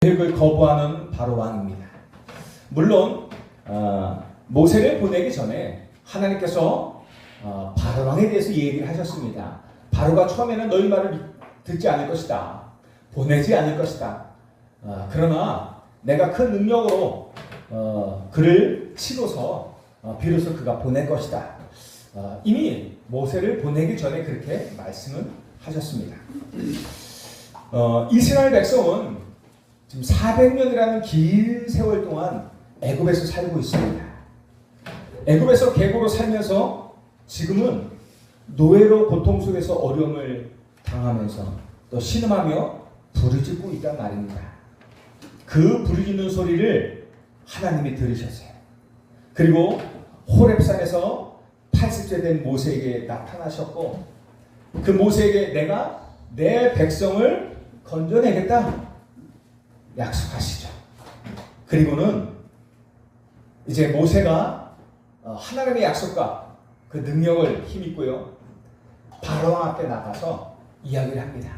계획을 거부하는 바로 왕입니다. 물론 모세를 보내기 전에 하나님께서 바로 왕에 대해서 얘기를 하셨습니다. 바로가 처음에는 너희 말을 듣지 않을 것이다. 보내지 않을 것이다. 그러나 내가 큰 능력으로 그를 치고서 비로소 그가 보낼 것이다. 이미 모세를 보내기 전에 그렇게 말씀을 하셨습니다. 이스라엘 백성은 지금 400년이라는 긴 세월 동안 애굽에서 살고 있습니다. 애굽에서 계고로 살면서 지금은 노예로 고통 속에서 어려움을 당하면서 또 신음하며 부르짖고 있단 말입니다. 그 부르짖는 소리를 하나님이 들으셨어요. 그리고 호렙산에서 80세 된 모세에게 나타나셨고 그 모세에게 내가 내 백성을 건져내겠다 약속하시죠. 그리고는 이제 모세가 하나님의 약속과 그 능력을 힘입고요. 바로왕 앞에 나가서 이야기를 합니다.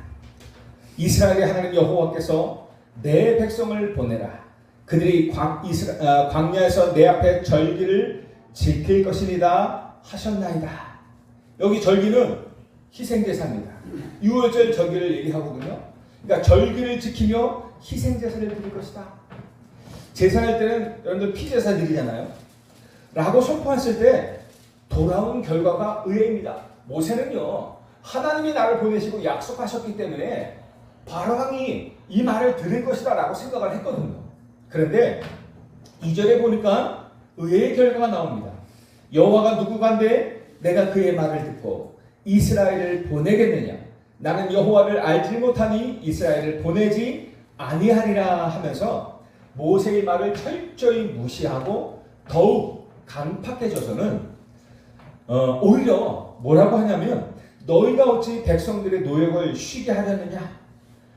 이스라엘의 하나님 여호와께서 내 백성을 보내라. 그들이 광야에서 내 앞에 절기를 지킬 것이니라 하셨나이다. 여기 절기는 희생제사입니다. 유월절 절기를 얘기하거든요. 그러니까 절기를 지키며 희생제사를 드릴 것이다. 제사할 때는 여러분들 피제사 드리잖아요. 라고 선포했을 때 돌아온 결과가 의외입니다. 모세는요, 하나님이 나를 보내시고 약속하셨기 때문에 바로왕이 이 말을 들을 것이다 라고 생각을 했거든요. 그런데 2절에 보니까 의외의 결과가 나옵니다. 여호와가 누구간데 내가 그의 말을 듣고 이스라엘을 보내겠느냐? 나는 여호와를 알지 못하니 이스라엘을 보내지 아니하리라 하면서 모세의 말을 철저히 무시하고 더욱 강팍해져서는 오히려 뭐라고 하냐면 너희가 어찌 백성들의 노역을 쉬게 하려느냐?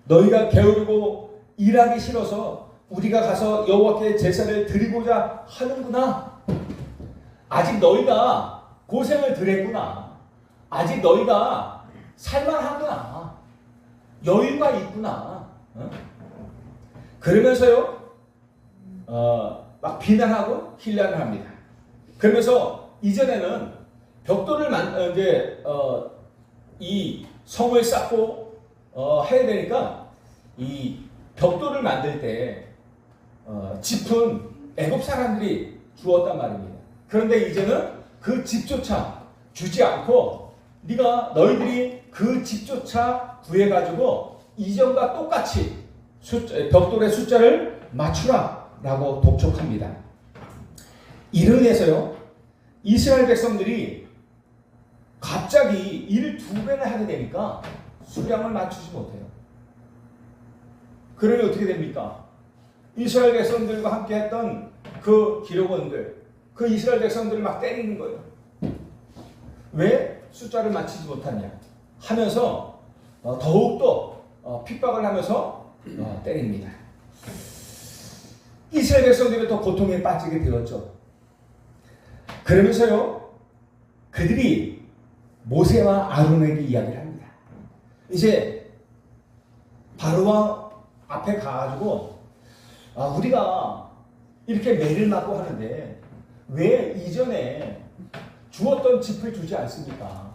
너희가 게으르고 일하기 싫어서 우리가 가서 여호와께 제사를 드리고자 하는구나. 아직 너희가 고생을 드렸구나. 아직 너희가 살만하구나. 여유가 있구나. 그러면서요, 막 비난하고 힐난을 합니다. 그러면서 이전에는 벽돌을 이 성을 쌓고 해야 되니까 이 벽돌을 만들 때 짚은 애굽 사람들이 주었단 말입니다. 그런데 이제는 그 집조차 주지 않고 너희들이 그 집조차 구해가지고 이전과 똑같이 벽돌의 숫자를 맞추라 라고 독촉합니다. 이로 인해서요, 이스라엘 백성들이 갑자기 일을 2배나 하게 되니까 수량을 맞추지 못해요. 그러면 어떻게 됩니까? 이스라엘 백성들과 함께 했던 그 기록원들, 그 이스라엘 백성들을 막 때리는 거예요. 왜 숫자를 맞추지 못하냐 하면서 더욱더 핍박을 하면서 때립니다. 이스라엘 백성들이 더 고통에 빠지게 되었죠. 그러면서요, 그들이 모세와 아론에게 이야기를 합니다. 이제 바로왕 앞에 가가지고 우리가 이렇게 매를 맞고 하는데 왜 이전에 주었던 짚을 주지 않습니까?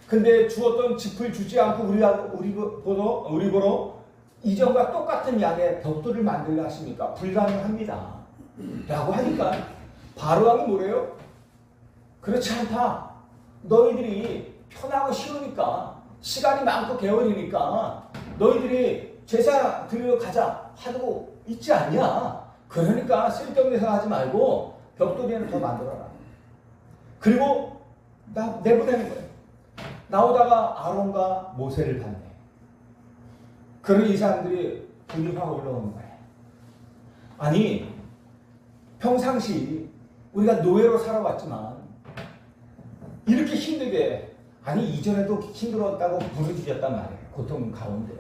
근데 주었던 짚을 주지 않고 우리 보러 이전과 똑같은 양의 벽돌을 만들려 하십니까? 불가능합니다. 라고 하니까 바로왕이 뭐래요? 그렇지 않다. 너희들이 편하고 쉬우니까 시간이 많고 게으르니까 너희들이 제사 드리러 가자 하고 있지 않냐? 그러니까 쓸데없는 생각 하지 말고 벽돌이는 더 만들어라. 그리고 내보내는 거예요. 나오다가 아론과 모세를 봤네. 그런 이 사람들이 불이 확 올라오는 거예요. 아니, 평상시 우리가 노예로 살아왔지만 이렇게 힘들게, 아니 이전에도 힘들었다고 부르짖었단 말이에요. 고통 가운데.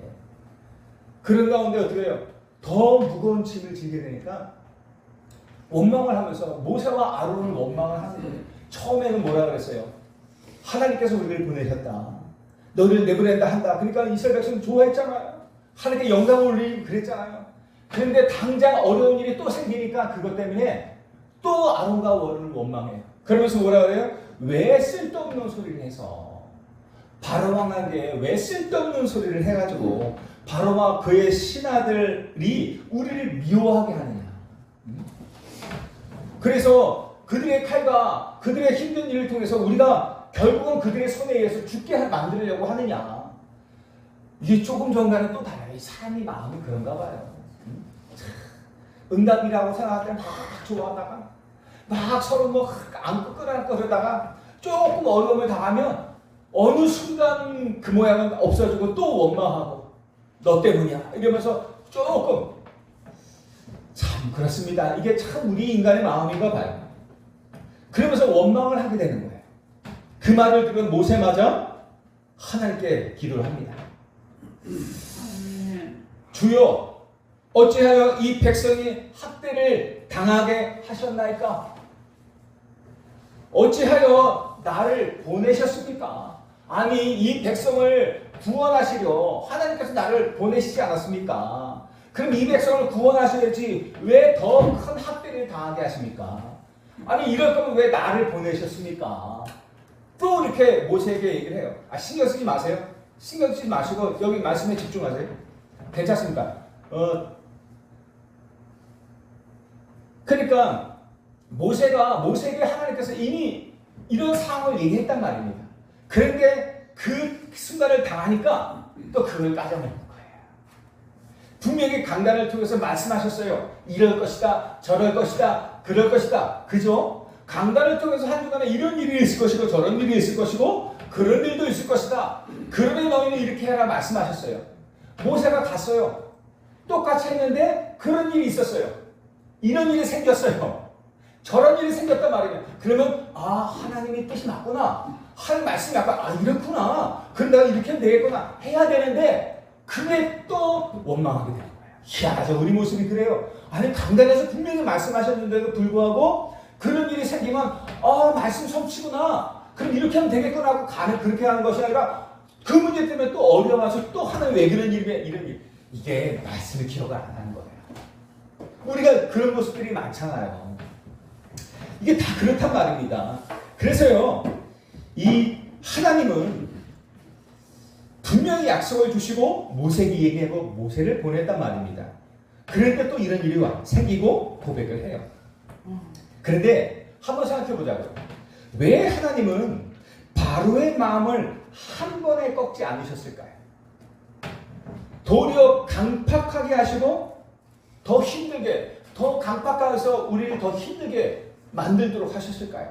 그런 가운데 어떻게 해요? 더 무거운 짐을 지게 되니까 원망을 하면서 모세와 아론을 원망을 하는 거예요. 처음에는 뭐라 그랬어요? 하나님께서 우리를 보내셨다. 너희를 내보낸다 한다. 그러니까 이스라엘 백성은 좋아했잖아요. 하나님께 영광을 올리고 그랬잖아요. 그런데 당장 어려운 일이 또 생기니까 그것 때문에 또 아론과 월을 원망해요. 그러면서 뭐라 그래요? 왜 쓸데없는 소리를 해서 바로왕에게 왜 쓸데없는 소리를 해가지고 바로와 그의 신하들이 우리를 미워하게 하느냐. 그래서 그들의 칼과 그들의 힘든 일을 통해서 우리가 결국은 그들의 손에 의해서 죽게 만들려고 하느냐. 이게 조금 전과는 또 달라요. 사람이 마음이 그런가 봐요. 응답이라고 생각할 때는 막 좋아하다가 막 서로 뭐 안고 끌어안고 그러다가 조금 어려움을 당하면 어느 순간 그 모양은 없어지고 또 원망하고 너 때문이야 이러면서 조금 참 그렇습니다. 이게 참 우리 인간의 마음인가 봐요. 그러면서 원망을 하게 되는 거예요. 그 말을 들은 모세마저 하나님께 기도를 합니다. 주여 어찌하여 이 백성이 학대를 당하게 하셨나이까? 어찌하여 나를 보내셨습니까? 아니 이 백성을 구원하시려 하나님께서 나를 보내시지 않았습니까? 그럼 이 백성을 구원하셔야지 왜 더 큰 학대를 당하게 하십니까? 아니 이럴 거면 왜 나를 보내셨습니까? 또 이렇게 모세에게 얘기를 해요. 신경 쓰지 마세요. 신경 쓰지 마시고 여기 말씀에 집중하세요. 괜찮습니까? 그러니까 모세에게 하나님께서 이미 이런 상황을 얘기했단 말입니다. 그런데 그 순간을 당하니까 또 그걸 까져먹는 거예요. 분명히 강단을 통해서 말씀하셨어요. 이럴 것이다, 저럴 것이다, 그럴 것이다. 그죠? 강단을 통해서 한 주간에 이런 일이 있을 것이고 저런 일이 있을 것이고 그런 일도 있을 것이다. 그러니 너희는 이렇게 해라 말씀하셨어요. 모세가 갔어요. 똑같이 했는데 그런 일이 있었어요. 이런 일이 생겼어요. 저런 일이 생겼단 말이에요. 그러면 하나님의 뜻이 맞구나. 하나님 말씀이 약간 이렇구나. 그럼 내가 이렇게 하면 되겠구나. 해야 되는데 그게 또 원망하게 되는 거예요. 희한하죠. 우리 모습이 그래요. 아니 강단에서 분명히 말씀하셨는데도 불구하고 그런 일이 생기면 말씀 성취구나. 그럼 이렇게 하면 되겠구나 하고 그렇게 하는 것이 아니라 그 문제 때문에 또 어려워서 또 하나님 왜 그런 일이야 이런 일. 이게 말씀을 기억을 안 하는 거예요. 우리가 그런 모습들이 많잖아요. 이게 다 그렇단 말입니다. 그래서요, 이 하나님은 분명히 약속을 주시고 모세에게 얘기하고 모세를 보냈단 말입니다. 그런데 또 이런 일이 생기고 고백을 해요. 그런데 한번 생각해 보자고요. 왜 하나님은 바로의 마음을 한 번에 꺾지 않으셨을까요? 도리어 강팍하게 하시고 더 힘들게, 더 강팍해서 우리를 더 힘들게 만들도록 하셨을까요?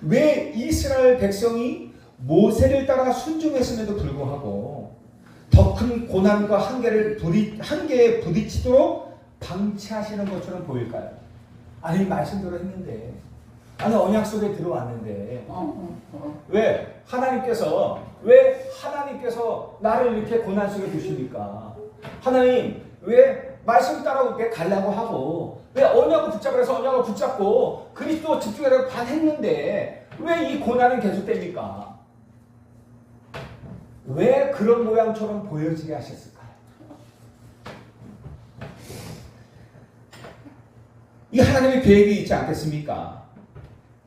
왜 이스라엘 백성이 모세를 따라 순종했음에도 불구하고 더 큰 고난과 한계에 부딪히도록 방치하시는 것처럼 보일까요? 아니 말씀대로 했는데, 아니 언약 속에 들어왔는데 왜 하나님께서 나를 이렇게 고난 속에 두십니까? 하나님 왜 말씀 따라 왜 가려고 하고 왜 언약을 붙잡으라 해서 언약을 붙잡고 그리스도 집중하려고 반했는데 왜 이 고난은 계속됩니까? 왜 그런 모양처럼 보여지게 하셨을까요? 이 하나님의 계획이 있지 않겠습니까?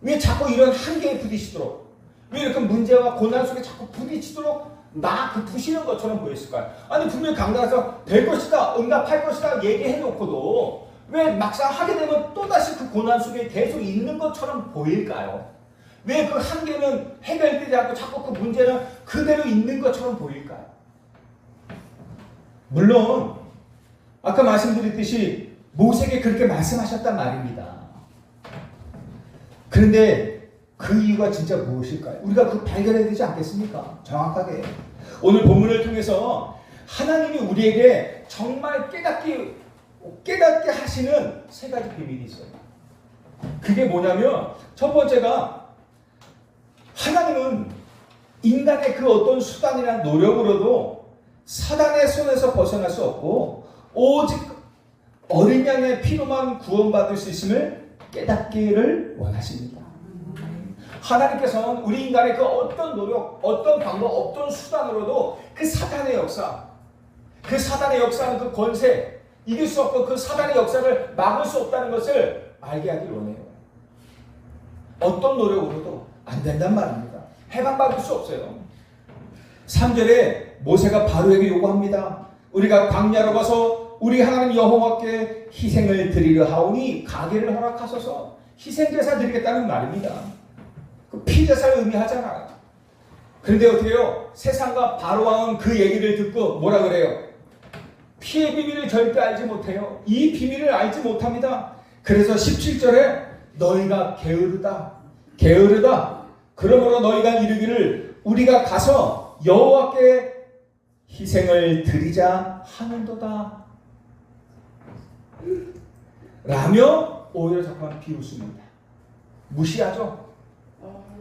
왜 자꾸 이런 한계에 부딪히도록, 왜 이렇게 문제와 고난 속에 자꾸 부딪히도록 부시는 것처럼 보였을까요? 아니 분명히 강단에서 될 것이다, 응답할 것이다 얘기해놓고도 왜 막상 하게 되면 또다시 그 고난 속에 계속 있는 것처럼 보일까요? 왜 그 한계는 해결되지 않고 자꾸 그 문제는 그대로 있는 것처럼 보일까요? 물론 아까 말씀드렸듯이 모세에게 그렇게 말씀하셨단 말입니다. 그런데 그 이유가 진짜 무엇일까요? 우리가 그 발견해야 되지 않겠습니까? 정확하게 오늘 본문을 통해서 하나님이 우리에게 정말 깨닫게 하시는 세 가지 비밀이 있어요. 그게 뭐냐면 첫 번째가 하나님은 인간의 그 어떤 수단이나 노력으로도 사단의 손에서 벗어날 수 없고 오직 어린 양의 피로만 구원받을 수 있음을 깨닫기를 원하십니다. 하나님께서는 우리 인간의 그 어떤 노력, 어떤 방법, 어떤 수단으로도 그 사단의 역사는 그 권세, 이길 수 없고 그 사단의 역사를 막을 수 없다는 것을 알게 하길 원해요. 어떤 노력으로도 안 된단 말입니다. 해방받을 수 없어요. 3절에 모세가 바로에게 요구합니다. 우리가 광야로 가서 우리 하나님 여호와께 희생을 드리려 하오니 가게를 허락하소서. 희생제사 드리겠다는 말입니다. 그 피제사를 의미하잖아요. 그런데 어떻게 해요? 세상과 바로왕은 그 얘기를 듣고 뭐라 그래요? 피의 비밀을 절대 알지 못해요. 이 비밀을 알지 못합니다. 그래서 17절에 너희가 게으르다. 게으르다. 그러므로 너희가 이르기를 우리가 가서 여호와께 희생을 드리자 하는도다. 라며 오히려 잠깐 비웃습니다. 무시하죠?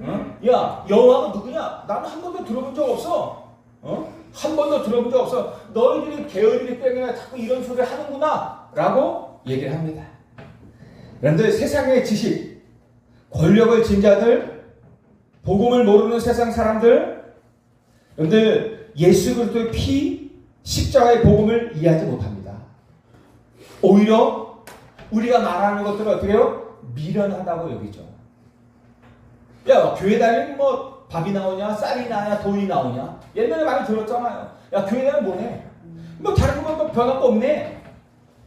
응? 야, 여호와가 누구냐? 나는 한 번도 들어본 적 없어. 한 번도 들어본 적 없어. 너희들이 게으르기 때문에 자꾸 이런 소리를 하는구나. 라고 얘기를 합니다. 그런데 세상의 지식, 권력을 쥔 자들, 복음을 모르는 세상 사람들, 그런데 예수 그리스도의 피, 십자가의 복음을 이해하지 못합니다. 오히려 우리가 말하는 것들을 어떻게 해요? 미련하다고 여기죠. 야, 교회 다니면 뭐 밥이 나오냐, 쌀이 나오냐, 돈이 나오냐. 옛날에 많이 들었잖아요. 야, 교회 다니면 뭐해? 뭐 다른 거 변한 거 없네.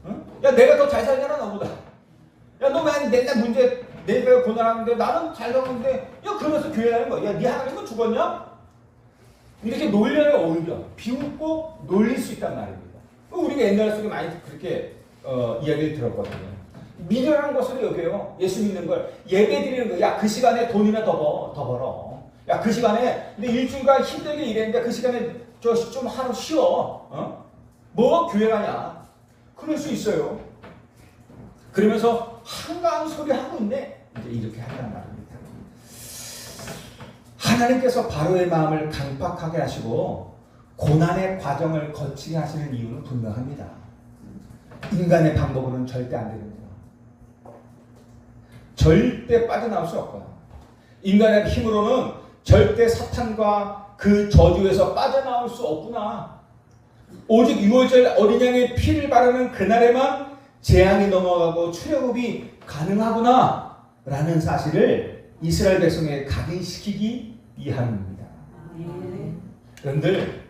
응? 야, 내가 더 잘 살잖아, 너보다. 야, 너 맨날 문제 내가 고난하는데 나는 잘 사는데, 야, 그러면서 교회 다니는 거야. 야, 네 하나님은 죽었냐? 이렇게 놀려요. 오히려 비웃고 놀릴 수 있단 말입니다. 우리가 옛날 속에 많이 그렇게 이야기를 들었거든요. 미련한 것을 여겨요. 예수 믿는 걸 예배 드리는 거. 야, 그 시간에 돈이나 더 벌어. 야, 그 시간에 근데 일주일간 힘들게 일했는데 그 시간에 좀 하루 쉬어. 뭐 교회 가냐? 그럴 수 있어요. 그러면서 한가한 소리 하고 있네. 이제 이렇게 한단 말입니다. 하나님께서 바로의 마음을 강팍하게 하시고 고난의 과정을 거치게 하시는 이유는 분명합니다. 인간의 방법으로는 절대 안 됩니다. 절대 빠져나올 수 없고요. 인간의 힘으로는 절대 사탄과 그 저주에서 빠져나올 수 없구나. 오직 6월절 어린 양의 피를 바르는 그날에만 재앙이 넘어가고 출애굽이 가능하구나 라는 사실을 이스라엘 백성에게 각인시키기 위함입니다. 여러분들,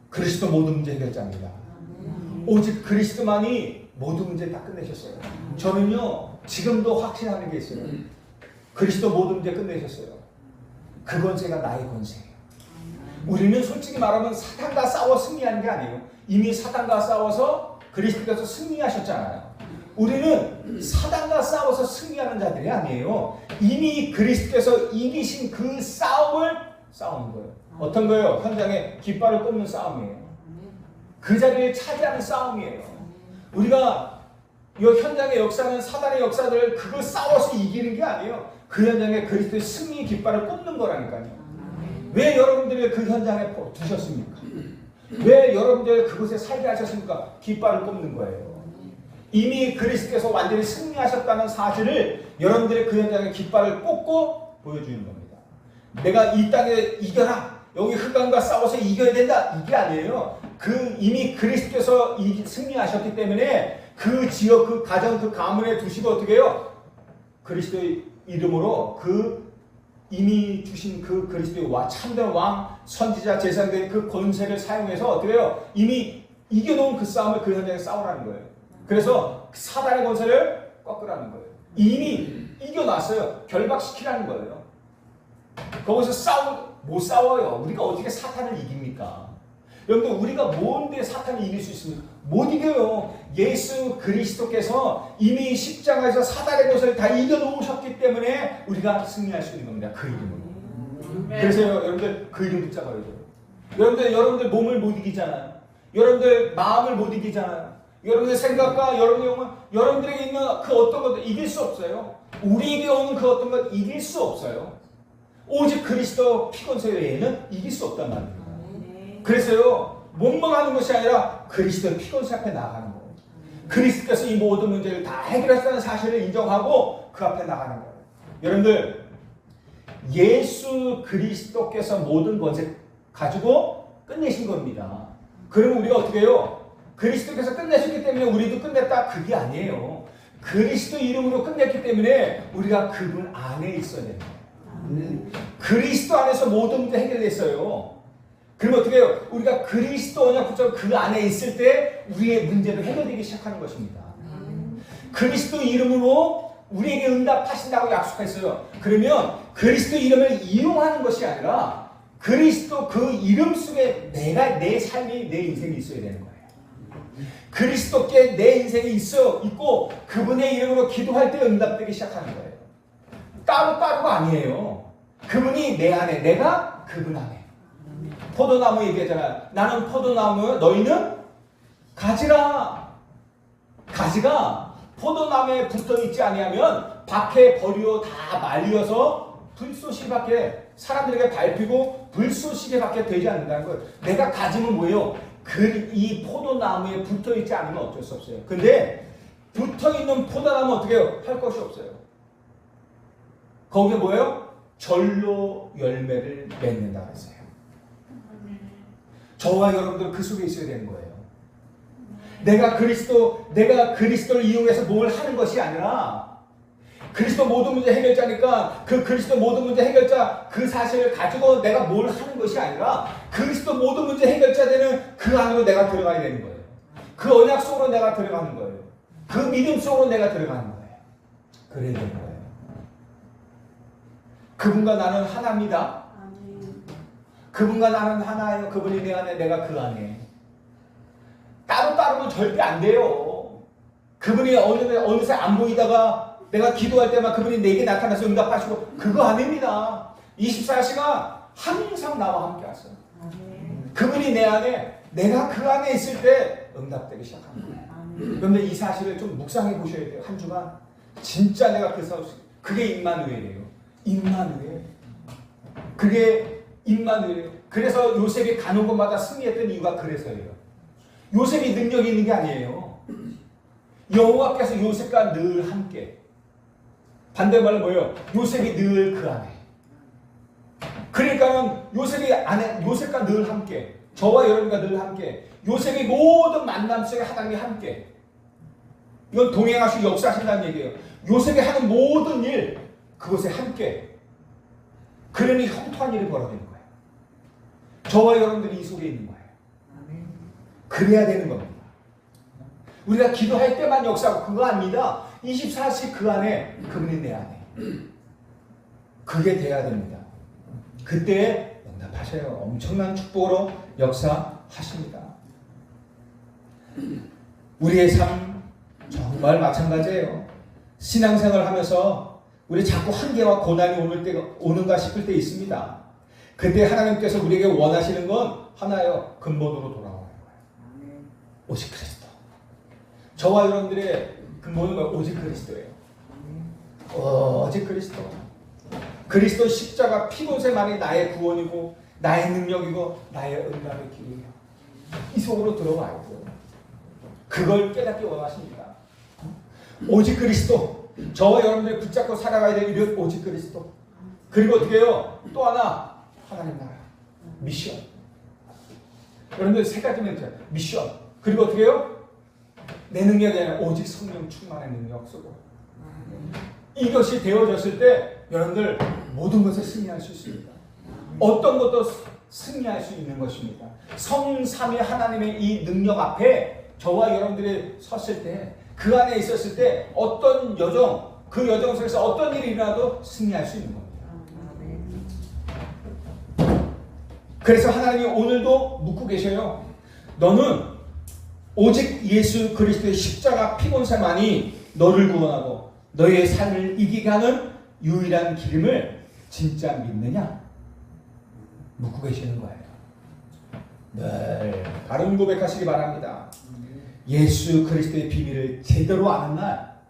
그리스도 모든 문제 해결자입니다. 오직 그리스도만이 모든 문제 다 끝내셨어요. 저는요 지금도 확신하는 게 있어요. 그리스도 모든 문제 끝내셨어요. 그 권세가 나의 권세예요. 우리는 솔직히 말하면 사탄과 싸워 승리하는 게 아니에요. 이미 사탄과 싸워서 그리스도께서 승리하셨잖아요. 우리는 사탄과 싸워서 승리하는 자들이 아니에요. 이미 그리스도께서 이기신 그 싸움을 싸우는 거예요. 어떤 거예요? 현장에 깃발을 꽂는 싸움이에요. 그 자리를 차지하는 싸움이에요. 우리가 이 현장의 역사는 사단의 역사들을 그걸 싸워서 이기는 게 아니에요. 그 현장에 그리스도의 승리 깃발을 꽂는 거라니까요. 왜 여러분들이 그 현장에 두셨습니까? 왜 여러분들이 그곳에 살게 하셨습니까? 깃발을 꽂는 거예요. 이미 그리스도께서 완전히 승리하셨다는 사실을 여러분들이 그 현장에 깃발을 꽂고 보여주는 겁니다. 내가 이 땅에 이겨라. 여기 흑암과 싸워서 이겨야 된다. 이게 아니에요. 그 이미 그리스도께서 승리하셨기 때문에 그 지역, 그 가정, 그 가문에 두시고 어떻게 해요? 그리스도의 이름으로 그 이미 주신 그 그리스도의 참된 왕, 선지자, 제사장된 그 권세를 사용해서 어떻게 해요? 이미 이겨놓은 그 싸움을 그 현장에 싸우라는 거예요. 그래서 사단의 권세를 꺾으라는 거예요. 이미 이겨놨어요. 결박시키라는 거예요. 거기서 못 싸워요. 우리가 어떻게 사탄을 이깁니까? 여러분들, 우리가 뭔데 사탄을 이길 수 있습니까? 못 이겨요. 예수 그리스도께서 이미 십자가에서 사단의 것을 다 이겨놓으셨기 때문에 우리가 승리할 수 있는 겁니다. 그 이름으로. 그래서 여러분들 그 이름 붙잡아야죠. 여러분들 몸을 못 이기잖아요. 여러분들 마음을 못 이기잖아요. 여러분의 생각과 여러분의 영혼, 여러분들에게 있는 그 어떤 것도 이길 수 없어요. 우리에게 오는 그 어떤 것 이길 수 없어요. 오직 그리스도 피권세 외에는 이길 수 없단 말입니다. 그래서요, 못망하는 것이 아니라 그리스도의 피권세 앞에 나가는 거예요. 그리스도께서 이 모든 문제를 다 해결했다는 사실을 인정하고 그 앞에 나가는 거예요. 여러분들, 예수 그리스도께서 모든 권세 가지고 끝내신 겁니다. 그러면 우리가 어떻게 해요? 그리스도께서 끝내셨기 때문에 우리도 끝냈다. 그게 아니에요. 그리스도 이름으로 끝냈기 때문에 우리가 그분 안에 있어야 됩니다. 그리스도 안에서 모든 문제 해결됐어요. 그럼 어떻게 해요? 우리가 그리스도 언약 붙잡고 그 안에 있을 때 우리의 문제도 해결되기 시작하는 것입니다. 그리스도 이름으로 우리에게 응답하신다고 약속했어요. 그러면 그리스도 이름을 이용하는 것이 아니라 그리스도 그 이름 속에 내 삶이, 내 인생이 있어야 되는 거예요. 그리스도께 내 인생이 있고 그분의 이름으로 기도할 때 응답되기 시작하는 거예요. 따로가 아니에요. 그분이 내 안에, 내가 그분 안에. 포도나무 얘기했잖아. 나는 포도나무, 너희는 가지라. 가지가 포도나무에 붙어있지 아니하면 밖에 버리고 다 말려서 불쏘시개 밖에 사람들에게 밟히고 불쏘시개 밖에 되지 않는다는 거예요. 내가 가지면 뭐예요? 이 포도나무에 붙어있지 않으면 어쩔 수 없어요. 근데 붙어있는 포도나무 어떻게 해요? 할 것이 없어요. 거기에 뭐예요? 절로 열매를 맺는다 그랬어요. 저와 여러분들 그 속에 있어야 되는 거예요. 내가 그리스도를 이용해서 뭘 하는 것이 아니라 그리스도 모든 문제 해결자니까 그 그리스도 모든 문제 해결자 그 사실을 가지고 내가 뭘 하는 것이 아니라 그리스도 모든 문제 해결자 되는 그 안으로 내가 들어가야 되는 거예요. 그 언약 속으로 내가 들어가는 거예요. 그 믿음 속으로 내가 들어가는 거예요. 그래야 되는 거예요. 그분과 나는 하나입니다. 그분과 나는 하나예요. 그분이 내 안에, 내가 그 안에. 따로는 절대 안 돼요. 그분이 어느새 안 보이다가 내가 기도할 때만 그분이 내게 나타나서 응답하시고 그거 아닙니다. 24시간 항상 나와 함께 하세요. 그분이 내 안에, 내가 그 안에 있을 때 응답되기 시작합니다. 그런데 이 사실을 좀 묵상해 보셔야 돼요. 한 주간. 진짜 내가 그게 임마누엘이에요. 임마누엘. 그게 임마누엘. 그래서 요셉이 가는 곳마다 승리했던 이유가 그래서예요. 요셉이 능력이 있는 게 아니에요. 여호와께서 요셉과 늘 함께. 반대말로 뭐예요? 요셉이 늘 그 안에. 그러니까 요셉과 늘 함께. 저와 여러분과 늘 함께. 요셉이 모든 만남 속에 하나님이 함께. 이건 동행하시고 역사하신다는 얘기예요. 요셉이 하는 모든 일 그곳에 함께. 그러니 형통한 일이 벌어지는 거예요. 저와 여러분들이 이 속에 있는 거예요. 그래야 되는 겁니다. 우리가 기도할 때만 역사하고 그거 아닙니다. 24시 그 안에 그분이 내 안에. 그게 돼야 됩니다. 그때 응답하셔요. 엄청난 축복으로 역사하십니다. 우리의 삶 정말 마찬가지예요. 신앙생활을 하면서 우리 자꾸 한계와 고난이 오는가 싶을 때 있습니다. 그때 하나님께서 우리에게 원하시는 건 하나예요. 근본으로 돌아오는 거예요. 오직 그리스도. 저와 여러분들의 근본은 오직 그리스도예요. 오직 그리스도. 그리스도 십자가 피곤세만이 나의 구원이고 나의 능력이고 나의 응답의 길이에요. 이 속으로 들어와야 돼요. 그걸 깨닫기 원하십니다. 오직 그리스도. 저와 여러분들이 붙잡고 살아가야 될 일은 오직 그리스도. 그리고 어떻게 해요? 또 하나, 하나님 나라. 미션. 여러분들 세 가지 멘트. 미션. 그리고 어떻게 해요? 내 능력이 아니라 오직 성령 충만의 능력 속으로. 이것이 되어졌을 때 여러분들 모든 것을 승리할 수 있습니다. 어떤 것도 승리할 수 있는 것입니다. 성삼위 하나님의 이 능력 앞에 저와 여러분들이 섰을 때, 그 안에 있었을 때 어떤 여정, 그 여정 속에서 어떤 일이 일어나도 승리할 수 있는 겁니다. 그래서 하나님이 오늘도 묻고 계셔요. 너는 오직 예수 그리스도의 십자가 피곤사만이 너를 구원하고 너의 삶을 이기게 하는 유일한 길임을 진짜 믿느냐? 묻고 계시는 거예요. 늘 바른 고백하시기 바랍니다. 예수 그리스도의 비밀을 제대로 아는 날.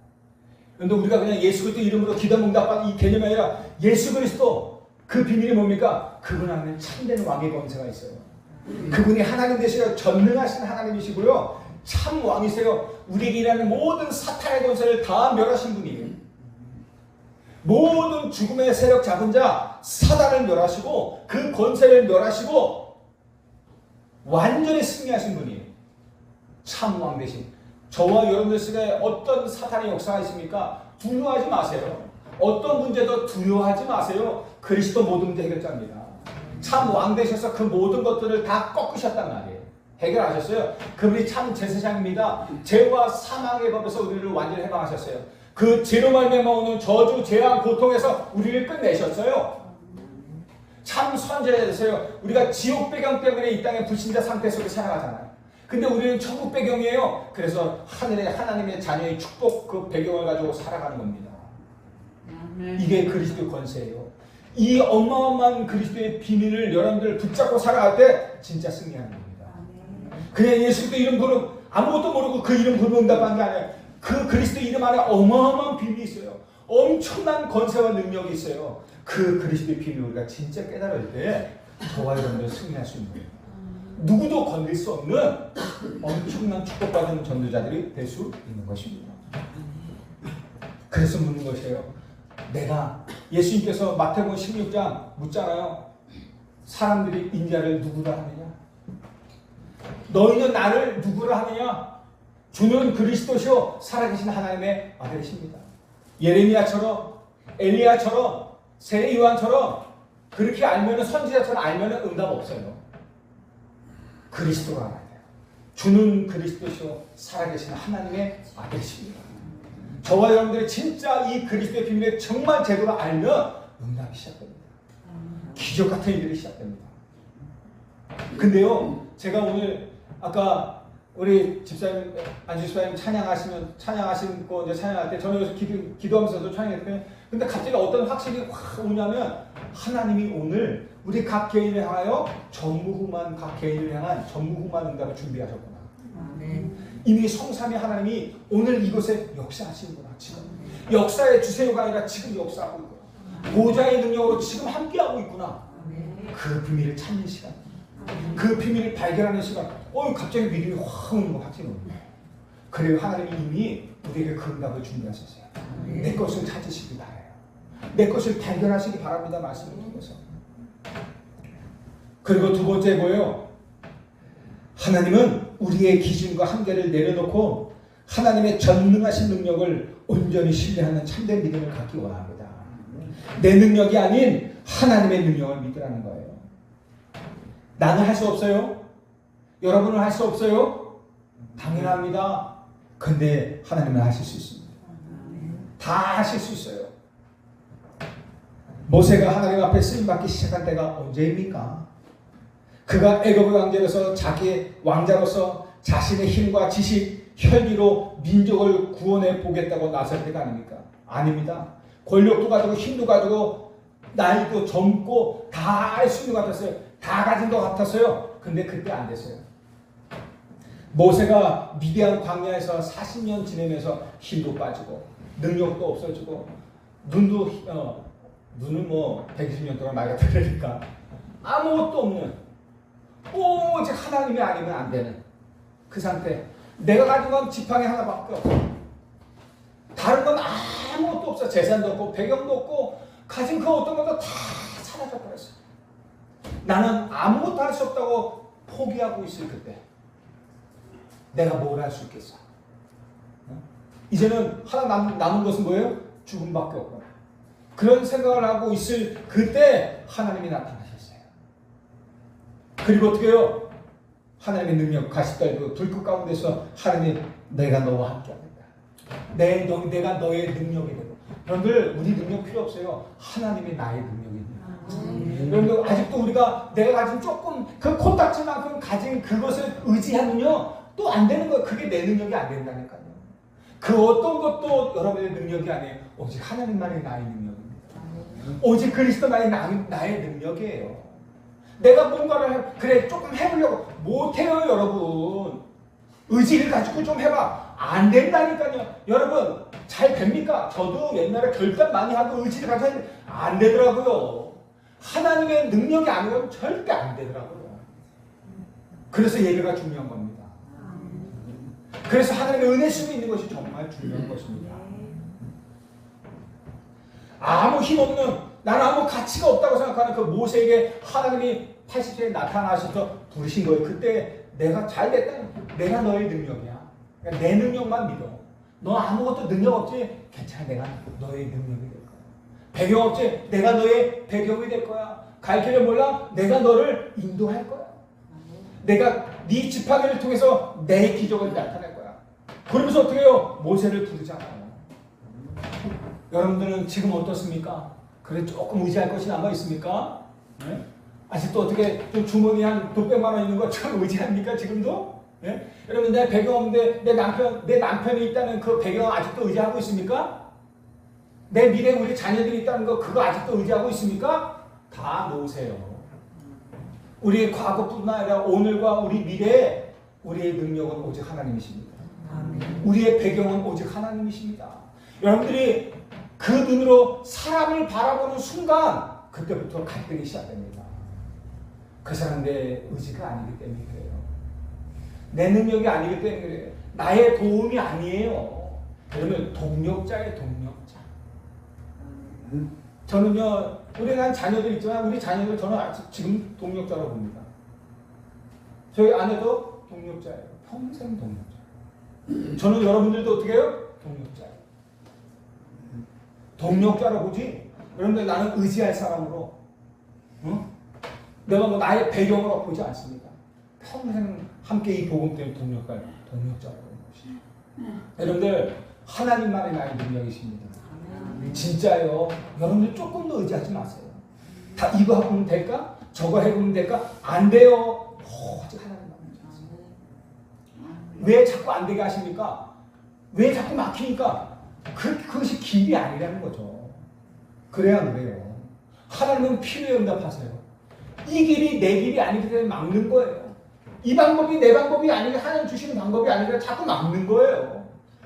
그런데 우리가 그냥 예수 그리스도 이름으로 기도 응답받는 이 개념이 아니라 예수 그리스도 그 비밀이 뭡니까? 그분 안에 참된 왕의 권세가 있어요. 그분이 하나님 되시고 전능하신 하나님이시고요. 참 왕이세요. 우리에게 일하는 모든 사탄의 권세를 다 멸하신 분이에요. 모든 죽음의 세력 잡은 자 사단을 멸하시고 그 권세를 멸하시고 완전히 승리하신 분이에요. 참 왕 되신 저와 여러분들 속에 어떤 사탄의 역사가 있습니까? 두려워하지 마세요. 어떤 문제도 두려워하지 마세요. 그리스도 모든 문제 해결자입니다. 참 왕 되셔서 그 모든 것들을 다 꺾으셨단 말이에요. 해결하셨어요. 그분이 참 제사장입니다. 죄와 사망의 법에서 우리를 완전히 해방하셨어요. 그 죄로 말미암아 오는 저주, 재앙, 고통에서 우리를 끝내셨어요. 참 선지자였어요. 우리가 지옥 배경 때문에 이 땅의 불신자 상태 속에 살아가잖아요. 근데 우리는 천국 배경이에요. 그래서 하늘의 하나님의 자녀의 축복 그 배경을 가지고 살아가는 겁니다. 이게 그리스도의 권세예요. 이 어마어마한 그리스도의 비밀을 여러분들 붙잡고 살아갈 때 진짜 승리하는 겁니다. 그냥 예수 그리스도 이름 부르면 아무것도 모르고 그 이름 부르면 응답하는 게 아니에요. 그 그리스도 이름 안에 어마어마한 비밀이 있어요. 엄청난 권세와 능력이 있어요. 그 그리스도의 비밀을 우리가 진짜 깨달을 때 저와 여러분들 승리할 수 있는 거예요. 누구도 건들 수 없는 엄청난 축복받은 전도자들이 될 수 있는 것입니다. 그래서 묻는 것이에요. 내가 예수님께서 마태복음 16장 묻잖아요. 사람들이 인자를 누구라 하느냐? 너희는 나를 누구라 하느냐? 주는 그리스도시요 살아계신 하나님의 아들이십니다. 예레미야처럼 엘리야처럼 세례 요한처럼 그렇게 알면은 선지자처럼 알면은 응답 없어요. 그리스도가 알아야 돼요. 주는 그리스도시요 살아계신 하나님의 아들이십니다. 저와 여러분들이 진짜 이 그리스도의 비밀을 정말 제대로 알면 응답이 시작됩니다. 기적 같은 일들이 시작됩니다. 근데요, 제가 오늘 아까 우리 집사님 안주 집사님 찬양하신 거 이제 찬양할 때 저는 여기서 기도하면서도 찬양했거든요. 근데 갑자기 어떤 확신이 확 오냐면 하나님이 오늘 우리 각 개인을 향하여 전무후무한 각 개인을 향한 전무후무한 응답을 준비하셨구나. 이미 성삼위 하나님이 오늘 이곳에 역사하시는구나. 지금 역사의 주세요가 아니라 지금 역사하고 있구나. 보좌의 능력으로 지금 함께하고 있구나. 그 비밀을 찾는 시간, 그 비밀을 발견하는 시간. 갑자기 믿음이 확 오는 거 확 오는 거예요. 그리고 하나님이 이미 우리에게 그 응답을 준비하셨어요. 내 것을 찾으시기 바라요. 내 것을 발견하시기 바랍니다. 말씀을 통해서. 그리고 두 번째 뭐예요? 하나님은 우리의 기준과 한계를 내려놓고 하나님의 전능하신 능력을 온전히 신뢰하는 참된 믿음을 갖기 원합니다. 내 능력이 아닌 하나님의 능력을 믿으라는 거예요. 나는 할 수 없어요? 여러분은 할 수 없어요? 당연합니다. 근데 하나님은 하실 수 있습니다. 다 하실 수 있어요. 모세가 하나님 앞에 쓰임받기 시작한 때가 언제입니까? 그가 애굽의 왕제로서 자기의 왕자로서 자신의 힘과 지식, 혈기로 민족을 구원해 보겠다고 나설 때가 아닙니까? 아닙니다. 권력도 가지고 힘도 가지고 나이도 젊고 다 할 수 있는 것 같았어요. 다 가진 것 같았어요. 근데 그때 안 됐어요. 모세가 미디안 광야에서 40년 지내면서 힘도 빠지고 능력도 없어지고 눈은 뭐 120년 동안 맑아 들으니까 아무것도 없는 오직 하나님이 아니면 안 되는 그 상태. 내가 가진 건 지팡이 하나밖에 없어. 다른 건 아무것도 없어. 재산도 없고 배경도 없고 가진 그 어떤 것도 다 사라져 버렸어. 나는 아무것도 할 수 없다고 포기하고 있을 그때 내가 뭘 할 수 있겠어? 이제는 하나 남은 것은 뭐예요? 죽음밖에 없고. 그런 생각을 하고 있을 그때 하나님이 나타나셨어요. 그리고 어떻게 해요? 하나님의 능력, 가시달 그 불꽃 가운데서 하나님, 내가 너와 함께합니다. 내가 너의 능력이 되고. 여러분들, 우리 능력 필요 없어요. 하나님이 나의 능력입니다. 여러분들, 아직도 우리가 내가 가진 조금 그 코딱지만큼 가진 그것을 의지하면요 또 안 되는 거예요. 그게 내 능력이 안 된다니까요. 그 어떤 것도 여러분의 능력이 아니에요. 오직 하나님만이 나의 능력입니다. 오직 그리스도만이 나의 능력이에요. 내가 뭔가를 그래 조금 해보려고 못해요. 여러분, 의지를 가지고 좀 해봐. 안 된다니까요. 여러분, 잘 됩니까? 저도 옛날에 결단 많이 하고 의지를 가지고 했는데 안 되더라고요. 하나님의 능력이 아니면 절대 안 되더라고요. 그래서 예배가 중요한 겁니다. 그래서 하나님의 은혜 속에 있는 것이 정말 중요한 것입니다. 아무 힘없는, 나는 아무 가치가 없다고 생각하는 그 모세에게 하나님이 80세에 나타나셔서 부르신 거예요. 그때 내가 잘 됐다. 내가 너의 능력이야. 그러니까 내 능력만 믿어. 너 아무것도 능력 없지? 괜찮아. 내가 너의 능력이 될 거야. 배경 없지? 내가 너의 배경이 될 거야. 갈 길을 몰라? 내가 너를 인도할 거야. 내가 네 지팡이를 통해서 내 기적을 나타낼 거야. 그러면서 어떻게 해요? 모세를 부르잖아요. 여러분들은 지금 어떻습니까? 그래 조금 의지할 것이 남아 있습니까? 네? 아직도 어떻게 좀 주머니에 한 600만 원 있는 거 좀 의지합니까? 지금도? 네? 여러분 내 배경 없는데 내 남편이 있다는 그 배경 아직도 의지하고 있습니까? 내 미래 우리 자녀들이 있다는 거 그거 아직도 의지하고 있습니까? 다 놓으세요. 우리의 과거뿐만 아니라 오늘과 우리 미래에 우리의 능력은 오직 하나님이십니다. 우리의 배경은 오직 하나님이십니다. 여러분들이 그 눈으로 사람을 바라보는 순간 그때부터 갈등이 시작됩니다. 그 사람 내 의지가 아니기 때문에 그래요. 내 능력이 아니기 때문에 그래요. 나의 도움이 아니에요. 그러면 동력자예요. 동력자. 저는요, 우리 난 자녀들 있지만 우리 자녀들 저는 아직 지금 동력자라고 봅니다. 저희 아내도 동력자예요. 평생 동력자. 저는 여러분들도 어떻게 해요? 동력자예요. 동력자라고 보지. 여러분들 나는 의지할 사람으로, 응? 내가 뭐 나의 배경으로 보지 않습니다. 평생 함께 이 복음 때문에 동력자라고 보는 것이. 여러분들 하나님만이 나의 능력이십니다. 진짜요. 여러분들 조금 더 의지하지 마세요. 다 이거 하면 될까? 저거 해보면 될까? 안 돼요. 오직 하나님만 의지하세요. 왜 자꾸 안 되게 하십니까? 왜 자꾸 막히니까? 그것이 길이 아니라는 거죠. 그래야 그래요. 하나님은 필요에 응답하세요. 이 길이 내 길이 아니기 때문에 막는 거예요. 이 방법이 내 방법이 아니라 하나님 주시는 방법이 아니라 자꾸 막는 거예요.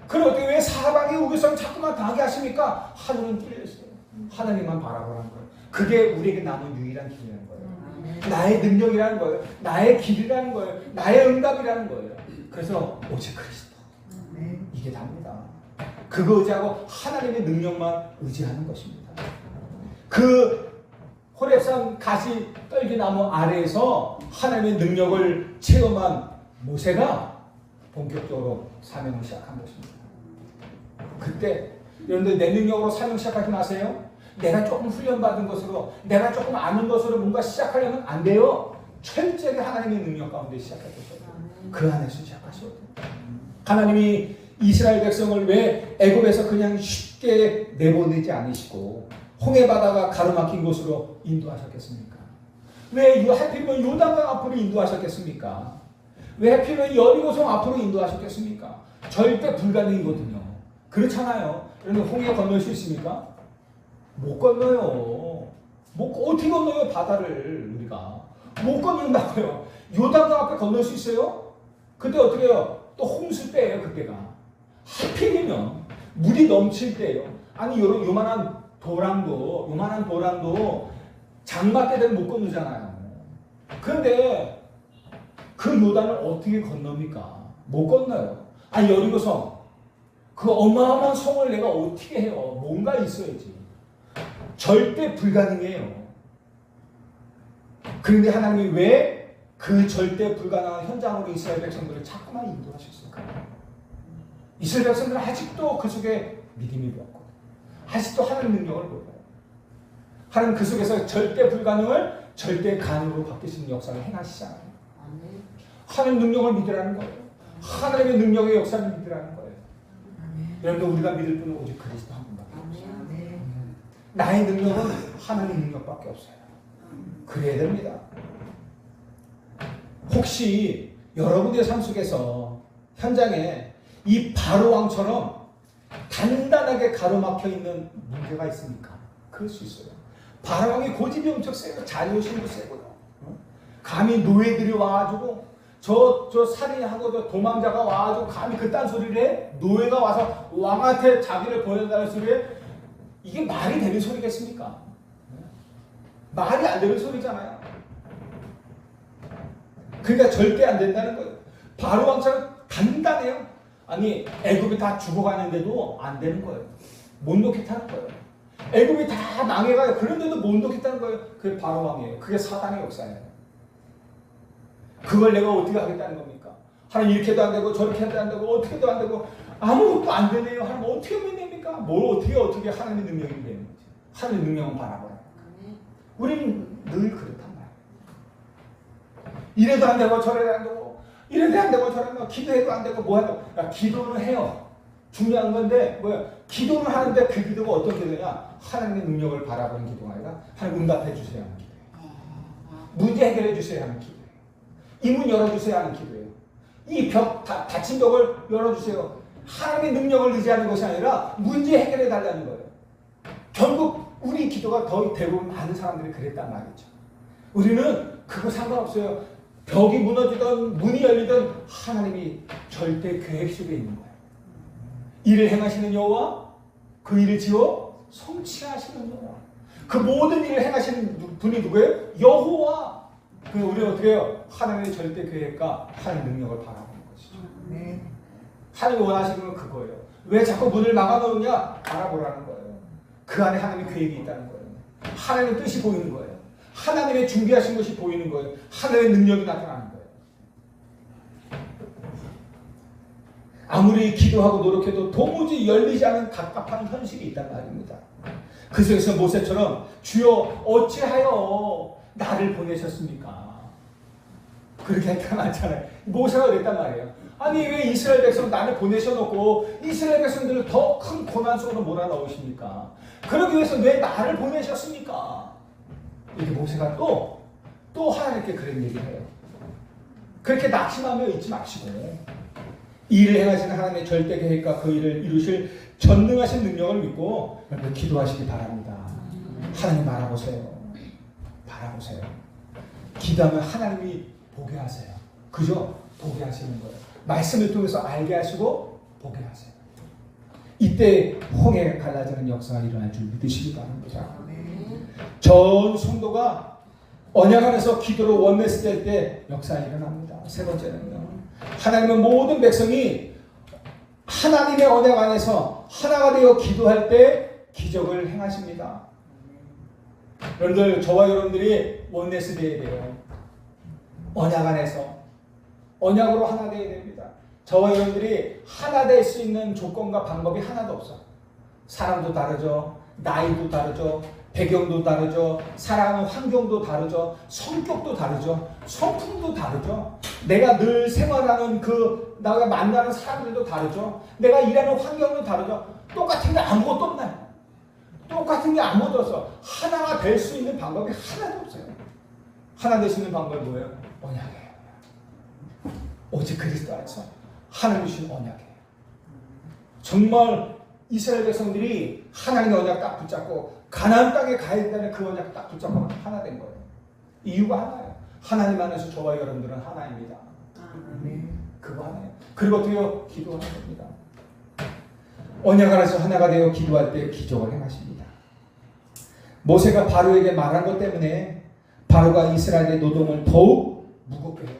그럼 어떻게 왜 사방의 우겨성을 자꾸만 당하게 하십니까? 하늘은 뚫려있어요. 하나님만 바라보라는 거예요. 그게 우리에게 남은 유일한 길이라는 거예요. 나의 능력이라는 거예요. 나의 길이라는 거예요. 나의 응답이라는 거예요. 그래서 오직 그리스도. 이게 답니다. 그거 의지하고 하나님의 능력만 의지하는 것입니다. 그 호렙산 가시 떨기나무 아래에서 하나님의 능력을 체험한 모세가 본격적으로 사명을 시작한 것입니다. 그때 여러분들 내 능력으로 사명 시작하지 마세요. 내가 조금 훈련받은 것으로 내가 조금 아는 것으로 뭔가 시작하려면 안 돼요. 철저하게 하나님의 능력 가운데 시작할 것이에요. 그 안에서 시작하셔야 돼요. 하나님이 이스라엘 백성을 왜 애굽에서 그냥 쉽게 내보내지 않으시고 홍해 바다가 가로막힌 곳으로 인도하셨겠습니까? 왜 하필이면 요단강 앞으로 인도하셨겠습니까? 왜 하필이면 여리고성 앞으로 인도하셨겠습니까? 절대 불가능이거든요. 그렇잖아요. 여러분 홍해 건널 수 있습니까? 못 건너요. 어떻게 건너요 바다를 우리가? 못 건넌다고요. 요단강 앞에 건널 수 있어요? 그때 어떻게 해요? 또 홍수 때예요 그때가. 하필이면 물이 넘칠 때예요. 아니 요만한 도랑도 장마 때 되면 못 건너잖아요. 그런데 그 요단을 어떻게 건넙니까? 못 건너요. 아니 여리고성 그 어마어마한 성을 내가 어떻게 해요? 뭔가 있어야지. 절대 불가능해요. 그런데 하나님이 왜 그 절대 불가능한 현장으로 이스라엘 백성들을 자꾸만 인도하셨을까? 이스라엘 백성들은 아직도 그 속에 믿음이 없고 아직도 하나님 능력을 몰라요. 하나님 그 속에서 절대 불가능을 절대 가능으로 바뀌시는 역사를 행하시잖아요. 하나님 능력을 믿으라는 거예요. 하나님의 능력의 역사를 믿으라는 거예요. 여러분들 우리가 믿을 분은 오직 그리스도 한 분밖에 없어요. 나의 능력은 하나님 능력밖에 없어요. 그래야 됩니다. 혹시 여러분의 삶 속에서 현장에 이 바로 왕처럼 단단하게 가로막혀 있는 문제가 있습니까? 그럴 수 있어요. 바로 왕이 고집이 엄청 세고 자존심도 세고요. 감히 노예들이 와가지고 저 살인하고 저 도망자가 와가지고 감히 그딴 소리를 해? 노예가 와서 왕한테 자기를 보내달라는 소리에 이게 말이 되는 소리겠습니까? 말이 안 되는 소리잖아요. 그러니까 절대 안 된다는 거예요. 바로 왕처럼 단단해요. 아니 애굽이 다 죽어가는데도 안 되는 거예요. 못 놓겠다는 거예요. 애굽이 다 망해가요. 그런데도 못 놓겠다는 거예요. 그게 바로 왕이에요. 그게 사단의 역사예요. 그걸 내가 어떻게 하겠다는 겁니까? 하나님 이렇게도 안 되고 저렇게도 안 되고 어떻게도 안 되고 아무것도 안 되네요. 하나님 어떻게 하면 됩니까? 뭘 어떻게 하나님의 능력이 되는 거지? 하나님의 능력은 바라보라. 우리는 늘 그렇단 말이에요. 이래도 안 되고 저래도 안 되고 이래도 안 되고 저래도 안 되고 기도해도 안 되고 뭐 하고 기도는 해요. 중요한 건데 뭐야? 기도를 하는데 그 기도가 어떤 기도냐? 하나님의 능력을 바라보는 기도가 아니라 하나님 응답해 주세요 하는 기도예요. 문제 해결해 주세요 하는 기도예요. 이 문 열어주세요 하는 기도예요. 이 벽 닫힌 벽을 열어주세요. 하나님의 능력을 의지하는 것이 아니라 문제 해결해 달라는 거예요. 결국 우리 기도가 더 대부분 많은 사람들이 그랬단 말이죠. 우리는 그거 상관없어요. 벽이 무너지든 문이 열리든 하나님이 절대 계획 속에 있는 거예요. 일을 행하시는 여호와 그 일을 지어 성취하시는 여호와 그 모든 일을 행하시는 분이 누구예요? 여호와. 그 우리는 어떻게 해요? 하나님의 절대 계획과 하나님의 능력을 바라보는 것이죠. 하나님이 원하시는 건 그거예요. 왜 자꾸 문을 막아놓느냐? 바라보라는 거예요. 그 안에 하나님의 계획이 있다는 거예요. 하나님의 뜻이 보이는 거예요. 하나님의 준비하신 것이 보이는 거예요. 하나님의 능력이 나타나는 거예요. 아무리 기도하고 노력해도 도무지 열리지 않은 갑갑한 현실이 있단 말입니다. 그 속에서 모세처럼 주여 어찌하여 나를 보내셨습니까? 그렇게 할 때가 많잖아요. 모세가 그랬단 말이에요. 아니 왜 이스라엘 백성 나를 보내셔놓고 이스라엘 백성들을 더 큰 고난 속으로 몰아넣으십니까? 그러기 위해서 왜 나를 보내셨습니까? 이렇게 모세가 또 하나님께 그런 얘기를 해요. 그렇게 낙심하며 있지 마시고 일을 행하시는 하나님의 절대 계획과 그 일을 이루실 전능하신 능력을 믿고 여러분 기도하시기 바랍니다. 하나님 바라보세요. 바라보세요. 기도하면 하나님이 보게 하세요. 그죠? 보게 하시는 거예요. 말씀을 통해서 알게 하시고 보게 하세요. 이때 홍해 갈라지는 역사가 일어날 줄 믿으시기 바랍니다. 전 성도가 언약 안에서 기도로 원내스 될 때 역사가 일어납니다. 세 번째는요. 하나님은 모든 백성이 하나님의 언약 안에서 하나가 되어 기도할 때 기적을 행하십니다. 여러분들 저와 여러분들이 원내스 되어야 돼요. 언약 안에서 언약으로 하나 되어야 됩니다. 저와 여러분들이 하나 될 수 있는 조건과 방법이 하나도 없어. 사람도 다르죠. 나이도 다르죠. 배경도 다르죠. 살아가는 환경도 다르죠. 성격도 다르죠. 성품도 다르죠. 내가 늘 생활하는 내가 만나는 사람들도 다르죠. 내가 일하는 환경도 다르죠. 똑같은 게 아무것도 없나요? 똑같은 게 아무것도 없어. 하나가 될 수 있는 방법이 하나도 없어요. 하나 될 수 있는 방법이 뭐예요? 언약이에요. 오직 그리스도 안에서 하나님 주신 언약이에요. 정말 이스라엘 백성들이 하나님의 언약 딱 붙잡고 가나안 땅에 가야 된다는 그 언약 딱 붙잡고 하나 된 거예요. 이유가 하나예요. 하나님 안에서 저와 여러분들은 하나입니다. 그거 하나예요. 그리고 어떻게 해요? 기도하는 겁니다. 언약 안에서 하나가 되어 기도할 때 기적을 행하십니다. 모세가 바로에게 말한 것 때문에 바로가 이스라엘의 노동을 더욱 무겁게 해요.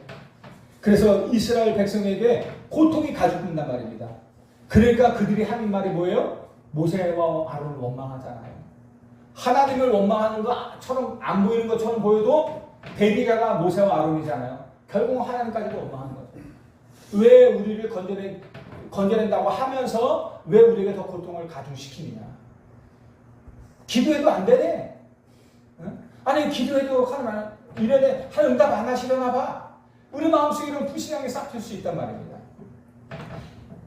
그래서 이스라엘 백성에게 고통이 가중된단 말입니다. 그러니까 그들이 하는 말이 뭐예요? 모세와 아론을 원망하잖아요. 하나님을 원망하는 것처럼 안 보이는 것처럼 보여도 대비자가 모세와 아론이잖아요. 결국 하나님까지도 원망하는 거죠. 왜 우리를 건져낸다고 하면서 왜 우리에게 더 고통을 가중시키느냐. 기도해도 안 되네. 응? 아니 기도해도 하나님 이래네. 하나님 응답 안 하시려나 봐. 우리 마음속에 이런 불신앙이 싹틀 수 있단 말입니다.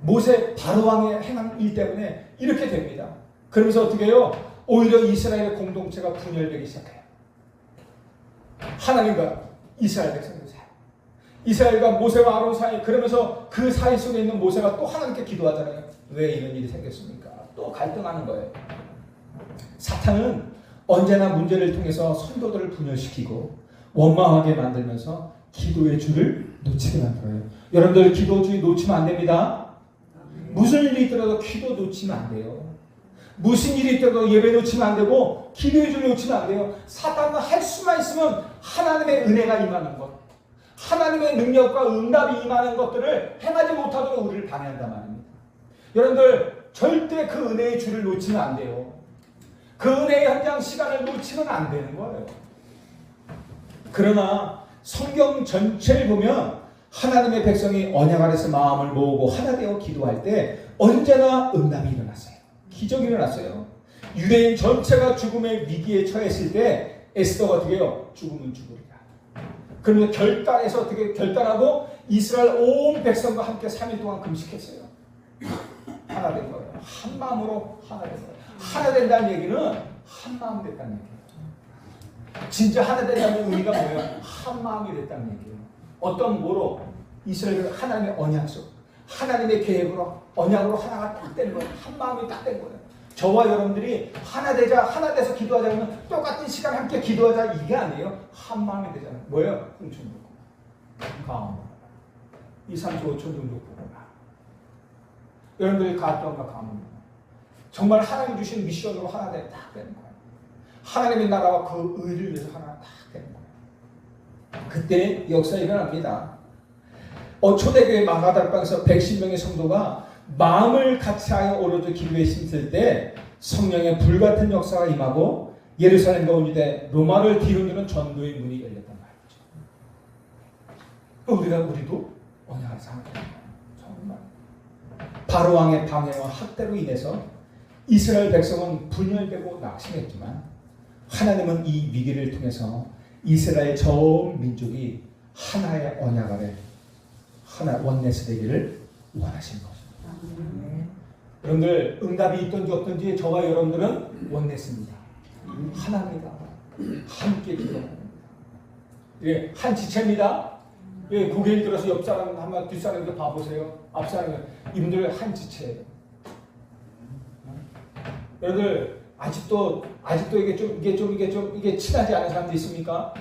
모세 바로왕의 행한 일 때문에 이렇게 됩니다. 그러면서 어떻게 해요? 오히려 이스라엘의 공동체가 분열되기 시작해요. 하나님과 이스라엘 백성들 사이, 이스라엘과 모세와 아론 사이, 그러면서 그 사이 속에 있는 모세가 또 하나님께 기도하잖아요. 왜 이런 일이 생겼습니까? 또 갈등하는 거예요. 사탄은 언제나 문제를 통해서 성도들을 분열시키고 원망하게 만들면서 기도의 줄을 놓치게 만들어요. 여러분들 기도 줄 놓치면 안 됩니다. 무슨 일이 있더라도 기도 놓치면 안 돼요. 무슨 일이 있더라도 예배 놓치면 안 되고 기도의 줄 놓치면 안 돼요. 사탄은 할 수만 있으면 하나님의 은혜가 임하는 것, 하나님의 능력과 응답이 임하는 것들을 행하지 못하도록 우리를 방해한단 말입니다. 여러분들 절대 그 은혜의 줄을 놓치면 안 돼요. 그 은혜의 현장 시간을 놓치면 안 되는 거예요. 그러나 성경 전체를 보면 하나님의 백성이 언약 아래서 마음을 모으고 하나 되어 기도할 때 언제나 응답이 일어났어요. 기적이 일어났어요. 유대인 전체가 죽음의 위기에 처했을 때 에스더가 어떻게 해요? 죽으면 죽으리라. 그러면 결단해서 어떻게 결단하고 이스라엘 온 백성과 함께 3일 동안 금식했어요. 하나 된 거예요. 한 마음으로 하나 된 거예요. 하나 된다는 얘기는 한 마음 됐다는 얘기예요. 진짜 하나 된다는 의미가 뭐예요? 한 마음이 됐다는 얘기예요. 어떤 뭐로? 이스라엘은 하나님의 언약속, 하나님의 계획으로 언약으로 하나가 딱 되는 거예요. 한 마음이 딱 된 거예요. 저와 여러분들이 하나 되자, 하나 돼서 기도하자면 똑같은 시간 함께 기도하자 이게 아니에요. 한 마음이 되잖아요. 뭐예요? 흥청도 가음 2, 3, 4, 5천 정도 보거나 여러분들이 가점과 가문 정말 하나님 주신 미션으로 하나 딱 되는 거예요. 하나님의 나라와 그 의를 위해서 하나 딱 되는 거예요. 그때 역사 일어납니다. 초대교회 마가다락방에서 110명의 성도가 마음을 같이하여 오로지 기도에 힘쓸 때 성령의 불같은 역사가 임하고 예루살렘과 온 유대 로마를 뒤흔드는 전도의 문이 열렸단 말이죠. 우리도 언약을 생각해요. 정말 바로 왕의 방해와 학대로 인해서 이스라엘 백성은 분열되고 낙심했지만 하나님은 이 위기를 통해서 이스라엘 전 민족이 하나의 언약 아래 하나 원내스 되기를 원하신 것입니다. 여러분들 응답이 있든지 없든지 저와 여러분들은 원내스입니다. 하나입니다. 함께 기도합니다. 예, 한 지체입니다. 예, 고개를 들어서 옆 사람 한번 뒷사람도 봐보세요. 앞 사람 이분들 한 지체예요. 여러분들 아직도 이게 친하지 않은 사람도 있습니까?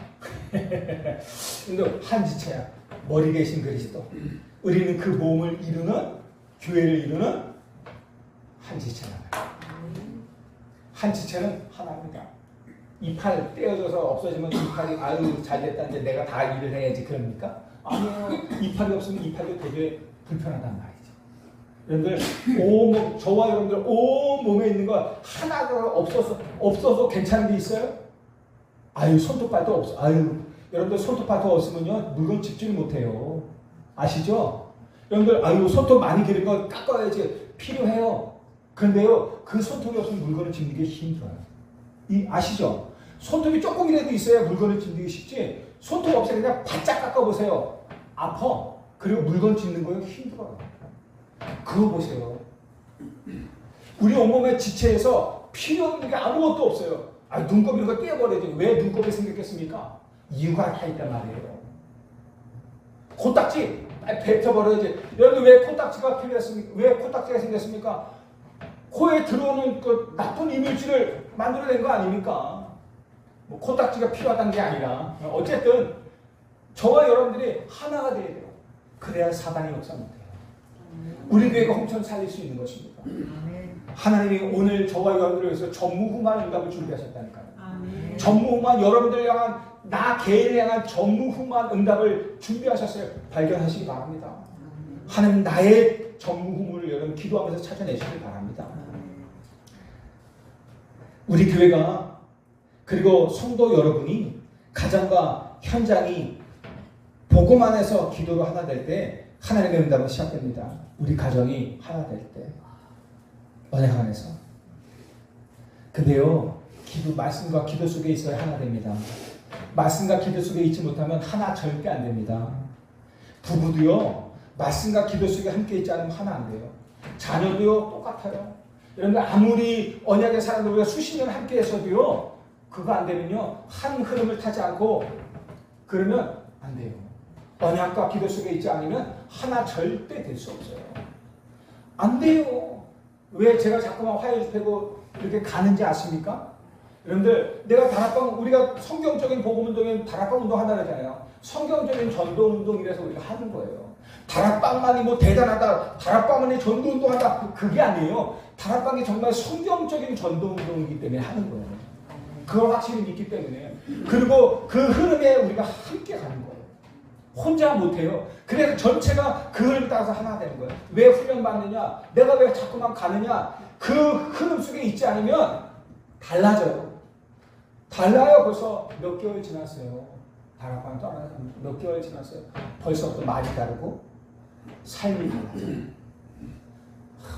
근데 한 지체야. 머리 대신 그리스도. 우리는 그 몸을 이루는 교회를 이루는 한 지체잖아요. 한 지체는 하나입니다. 이 팔 떼어져서 없어지면 이 팔이 아유 잘됐다 이제 내가 다 일을 해야지 그럽니까? 아니에요. 이 팔이 없으면 이 팔도 되게 불편하단 말이죠. 여러분들 저와 여러분들 온 몸에 있는 거 하나가 없어서 괜찮은 게 있어요? 아유 손톱발도 없어. 아유 여러분들 손톱발도 없으면요 물건 집지를 못해요. 아시죠? 여러분들 아유 손톱 많이 기른 거 깎아야지 필요해요. 그런데요 그 손톱이 없으면 물건을 집는 게 힘들어요. 아시죠? 손톱이 조금이라도 있어야 물건을 집기 쉽지. 손톱 없이 그냥 바짝 깎아보세요. 아파. 그리고 물건 집는 거요 힘들어요. 그거 보세요. 우리 온몸의 지체에서 필요 없는 게 아무것도 없어요. 눈곱 이런 거 떼어버려야지. 왜 눈곱이 생겼겠습니까? 이유가 다 있단 말이에요. 코딱지 뱉어버려야지. 여러분 왜 코딱지가 필요했습니까? 왜 코딱지가 생겼습니까? 코에 들어오는 그 나쁜 이물질을 만들어낸 거 아닙니까? 뭐 코딱지가 필요하다는 게 아니라 어쨌든 저와 여러분들이 하나가 돼야 돼요. 그래야 사단이 역사 못해요. 우리 교회가 홍천 살릴 수 있는 것입니다. 하나님이 오늘 저와 여러분들을 위해서 전무후무한 응답을 준비하셨다니까요. 전무후무한 여러분들 향한 나 개인을 향한 전무후무한 응답을 준비하셨어요. 발견하시기 바랍니다. 하나님 나의 전무후무를 여러분 기도하면서 찾아내시길 바랍니다. 우리 교회가 그리고 성도 여러분이 가정과 현장이 복음 안에서 기도로 하나 될 때 하나님의 응답은 시작됩니다. 우리 가정이 하나 될 때 언약 안에서. 근데요 말씀과 기도 속에 있어야 하나 됩니다. 말씀과 기도 속에 있지 못하면 하나 절대 안 됩니다. 부부도요 말씀과 기도 속에 함께 있지 않으면 하나 안 돼요. 자녀도요 똑같아요. 여러분들 아무리 언약의 사람들과 수십 년 함께 해서도요 그거 안 되면요 한 흐름을 타지 않고 그러면 안 돼요. 언약과 기도 속에 있지 않으면 하나 절대 될 수 없어요. 안 돼요. 왜 제가 자꾸만 화해를 패고 이렇게 가는지 아십니까? 여러분들 내가 다락방 우리가 성경적인 복음운동에 다락방 운동 하나 하잖아요. 성경적인 전도운동이라서 우리가 하는 거예요. 다락방만이 뭐 대단하다, 다락방만이 전도운동하다 그게 아니에요. 다락방이 정말 성경적인 전도운동이기 때문에 하는 거예요. 그걸 확실히 믿기 때문에. 그리고 그 흐름에 우리가 함께 가는 거예요. 혼자 못해요. 그래서 전체가 그 흐름 따라서 하나 되는 거예요. 왜 훈련 받느냐? 내가 왜 자꾸만 가느냐? 그 흐름 속에 있지 않으면 달라져요. 달라요. 벌써 몇 개월 지났어요. 다락방 떠나서 몇 개월 지났어요. 벌써부터 말이 다르고 삶이 달라져요.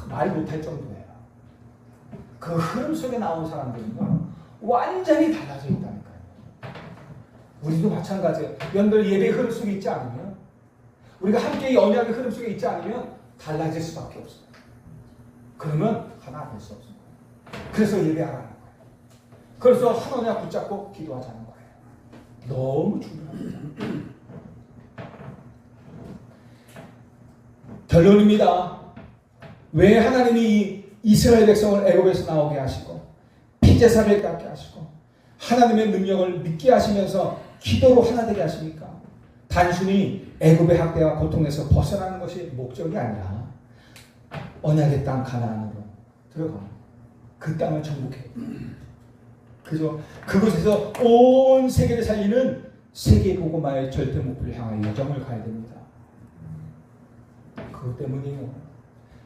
말 못할 정도예요. 그 흐름 속에 나온 사람들은요, 완전히 달라져 있다니까요. 우리도 마찬가지예요. 여러분들 예배 흐름 속에 있지 않으면, 우리가 함께 이 언약의 흐름 속에 있지 않으면 달라질 수밖에 없어요. 그러면 하나 될 수 없어요. 그래서 예배하라는 거예요. 그래서 한 언약 붙잡고 기도하자는 거예요. 너무 중요합니다. 결론입니다. 왜 하나님이 이스라엘 백성을 애굽에서 나오게 하시고 피제사를 깎게 하시고 하나님의 능력을 믿게 하시면서 기도로 하나 되게 하십니까? 단순히 애굽의 학대와 고통에서 벗어나는 것이 목적이 아니라 언약의 땅 가나안으로 들어가 그 땅을 정복해. 그죠? 그곳에서 온 세계를 살리는 세계 복음화의 절대 목표를 향하여 여정을 가야 됩니다. 그것 때문이에요.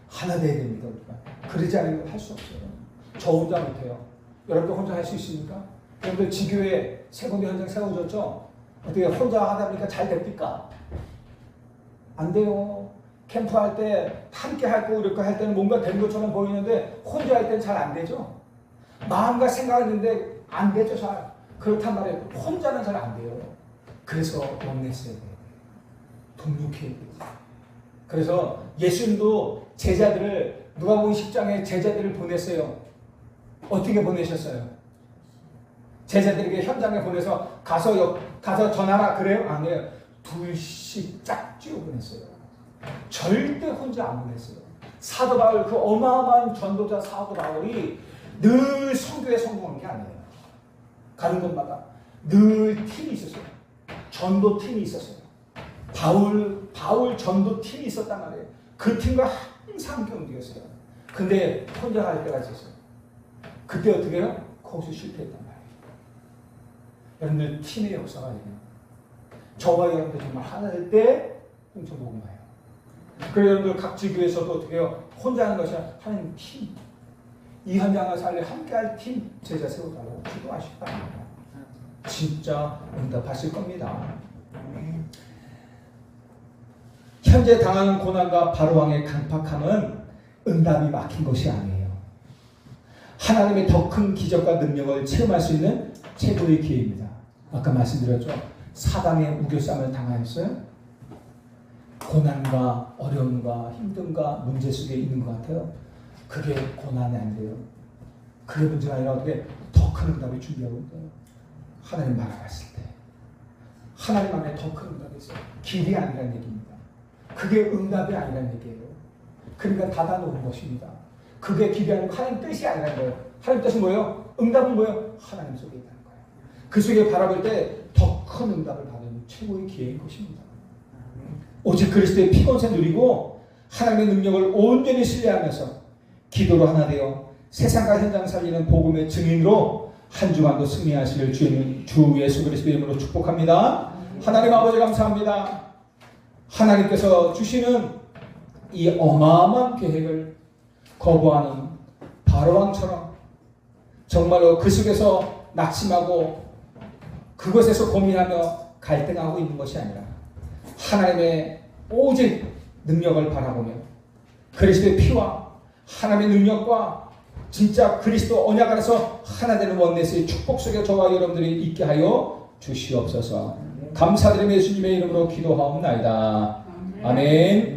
하나 돼야 됩니다. 우리가. 그러지 않으면 할 수 없어요. 저 혼자 못해요. 여러분들 혼자 할 수 있습니까? 여러분들 지교회 세군데 현장 세워졌죠? 어떻게 혼자 하다 보니까 잘 됩니까? 안 돼요. 캠프할 때 함께 할 거 이렇게 할 때는 뭔가 된 것처럼 보이는데 혼자 할 때는 잘 안 되죠. 마음과 생각했는데 안 되죠. 잘. 그렇단 말이에요. 혼자는 잘 안 돼요. 그래서 원냈어야 돼요. 동력해야 돼요. 그래서 예수님도 제자들을 누가복음 10장에 제자들을 보냈어요. 어떻게 보내셨어요? 제자들에게 현장에 보내서 가서 전하라 그래요? 아니에요. 둘씩 짝지어 보냈어요. 절대 혼자 안 보냈어요. 사도 바울 그 어마어마한 전도자 사도 바울이 늘 선교에 성공한 게 아니에요. 가는 곳마다 늘 팀이 있었어요. 전도 팀이 있었어요. 바울 전도 팀이 있었단 말이에요. 그 팀과 항상 함께 움직였어요. 근데 혼자 갈 때가 있었어요. 그때 어떻게 해요? 거기서 실패했단 말이에요. 여러분들 팀의 역사가 있네요. 저와 여러분들 정말 하나 될 때 공천 복음화예요. 그래서 여러분들 각 지교에서도 어떻게 해요? 혼자 하는 것이 아니라 하나님 팀. 이 현장을 살려 함께할 팀 제자 세워달라고 기도하시다. 진짜 응답하실 겁니다. 현재 당하는 고난과 바로왕의 강팍함은 응답이 막힌 것이 아니에요. 하나님의 더 큰 기적과 능력을 체험할 수 있는 최고의 기회입니다. 아까 말씀드렸죠. 사단의 우겨쌈을 당하였어요. 고난과 어려움과 힘듦과 문제 속에 있는 것 같아요. 그게 고난이 아니래요. 그게 문제가 아니라 어떻게 더 큰 응답을 준비하고 있어요. 하나님 바라봤을 때 하나님 안에 더 큰 응답이 있어요. 길이 아니라는 얘기입니다. 그게 응답이 아니라는 얘기예요. 그러니까 닫아놓은 것입니다. 그게 길이 아니고 하나님 뜻이 아니라는 거예요. 하나님 뜻은 뭐예요? 응답은 뭐예요? 하나님 속에 있다는 거예요. 그 속에 바라볼 때 더 큰 응답을 받는 최고의 기회인 것입니다. 오직 그리스도의 피곤세 누리고 하나님의 능력을 온전히 신뢰하면서 기도로 하나 되어 세상과 현장 살리는 복음의 증인으로 한 주간도 승리하시길 주 예수 그리스도의 이름으로 축복합니다. 하나님 아버지 감사합니다. 하나님께서 주시는 이 어마어마한 계획을 거부하는 바로왕처럼 정말로 그 속에서 낙심하고 그것에서 고민하며 갈등하고 있는 것이 아니라 하나님의 오직 능력을 바라보며 그리스도의 피와 하나님의 능력과 진짜 그리스도 언약 안에서 하나 되는 원내스의 축복 속에 저와 여러분들이 있게 하여 주시옵소서. 감사드리며 예수님의 이름으로 기도하옵나이다. 아멘.